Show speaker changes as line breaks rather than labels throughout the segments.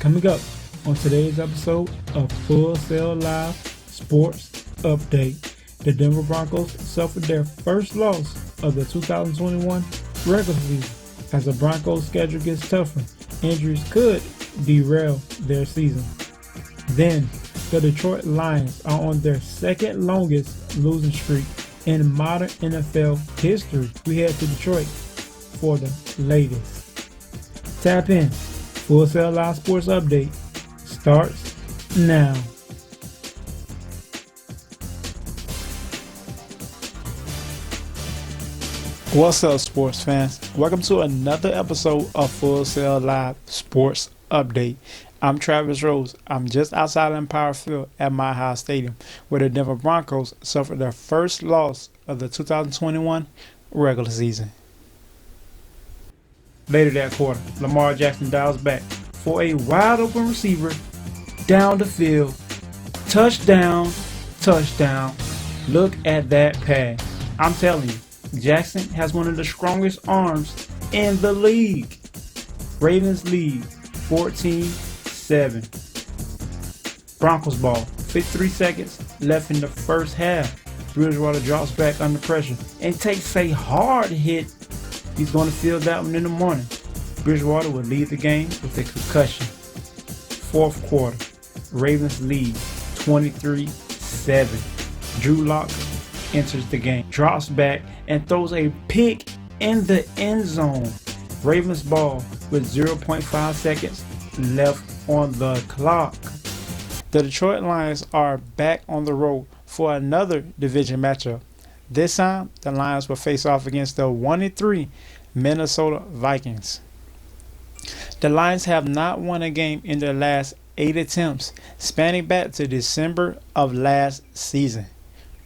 Coming up on today's episode of Full Sail Live Sports Update, the Denver Broncos suffered their first loss of the 2021 regular season. As the Broncos' schedule gets tougher, injuries could derail their season. Then, the Detroit Lions are on their second longest losing streak in modern NFL history. We head to Detroit for the latest. Tap in. Full Sail Live Sports Update starts now. What's up, sports fans? Welcome to another episode of Full Sail Live Sports Update. I'm Travis Rose. I'm just outside of Empower Field at Mile High Stadium, where the Denver Broncos suffered their first loss of the 2021 regular season. Later that quarter, Lamar Jackson dials back for a wide open receiver down the field. Touchdown, touchdown. Look at that pass. I'm telling you, Jackson has one of the strongest arms in the league. Ravens lead 14-7. Broncos ball, 53 seconds left in the first half. Bridgewater drops back under pressure and takes a hard hit. He's going to feel that one in the morning. Bridgewater will lead the game with a concussion. Fourth quarter, Ravens lead 23-7. Drew Lock enters the game, drops back, and throws a pick in the end zone. Ravens ball with 0.5 seconds left on the clock. The Detroit Lions are back on the road for another division matchup. This time, the Lions will face off against the 1-3 Minnesota Vikings. The Lions have not won a game in their last 8 attempts, spanning back to December of last season.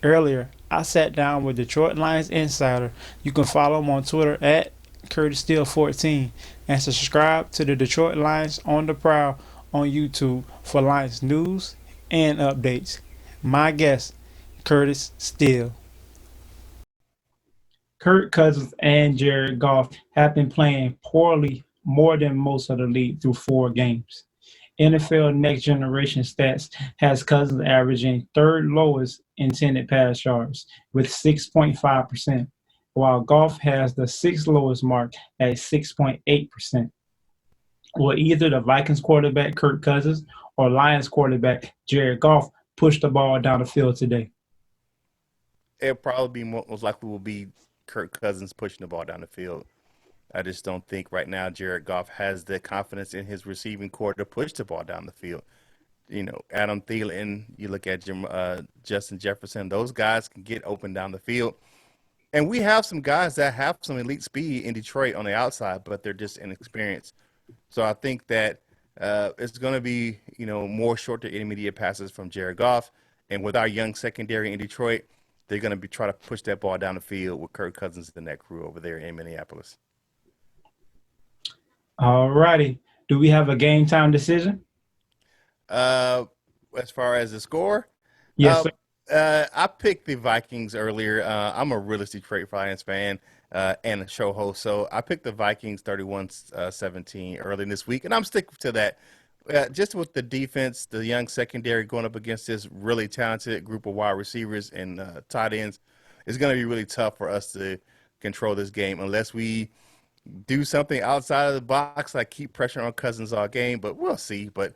Earlier, I sat down with Detroit Lions Insider. You can follow him on Twitter at CurtisSteele14 and subscribe to the Detroit Lions on the Prowl on YouTube for Lions news and updates. My guest, Curtis Steele. Kirk Cousins and Jared Goff have been playing poorly more than most of the league through 4 games. NFL Next Generation Stats has Cousins averaging third lowest intended pass yards with 6.5%, while Goff has the 6th lowest mark at 6.8%. Will either the Vikings quarterback Kirk Cousins or Lions quarterback Jared Goff push the ball down the field today?
It'll probably be most likely will be Kirk Cousins pushing the ball down the field. I just don't think right now Jared Goff has the confidence in his receiving core to push the ball down the field. You know, Adam Thielen, you look at Justin Jefferson, those guys can get open down the field. And we have some guys that have some elite speed in Detroit on the outside, but they're just inexperienced. So I think that it's going to be, more short to intermediate passes from Jared Goff. And with our young secondary in Detroit, they're going to be trying to push that ball down the field with Kirk Cousins and that crew over there in Minneapolis.
All righty. Do we have a game time decision?
As far as the score?
Yes, sir.
I picked the Vikings earlier. I'm a realist Detroit Lions fan and a show host, so I picked the Vikings 31-17 early this week, and I'm sticking to that. Just with the defense, the young secondary going up against this really talented group of wide receivers and tight ends, it's going to be really tough for us to control this game unless we do something outside of the box, like keep pressure on Cousins all game, but we'll see. But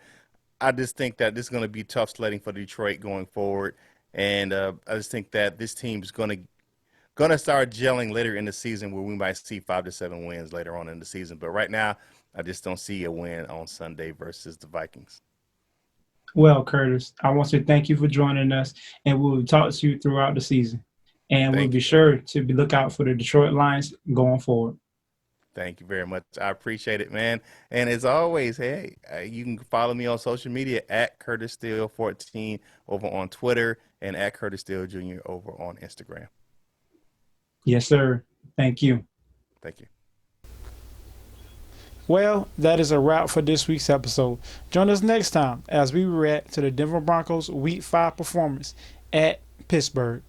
I just think that this is going to be tough sledding for Detroit going forward, and I just think that this team is going to start gelling later in the season where we might see 5 to 7 wins later on in the season. But right now, I just don't see a win on Sunday versus the Vikings.
Well, Curtis, I want to thank you for joining us, and we'll talk to you throughout the season. And we'll be sure to look out for the Detroit Lions going forward.
Thank you very much. I appreciate it, man. And as always, hey, you can follow me on social media at CurtisSteele14 over on Twitter and at Curtis Steele Jr. over on Instagram.
Yes, sir. Thank you.
Thank you.
Well, that is a wrap for this week's episode. Join us next time as we react to the Denver Broncos Week 5 performance at Pittsburgh.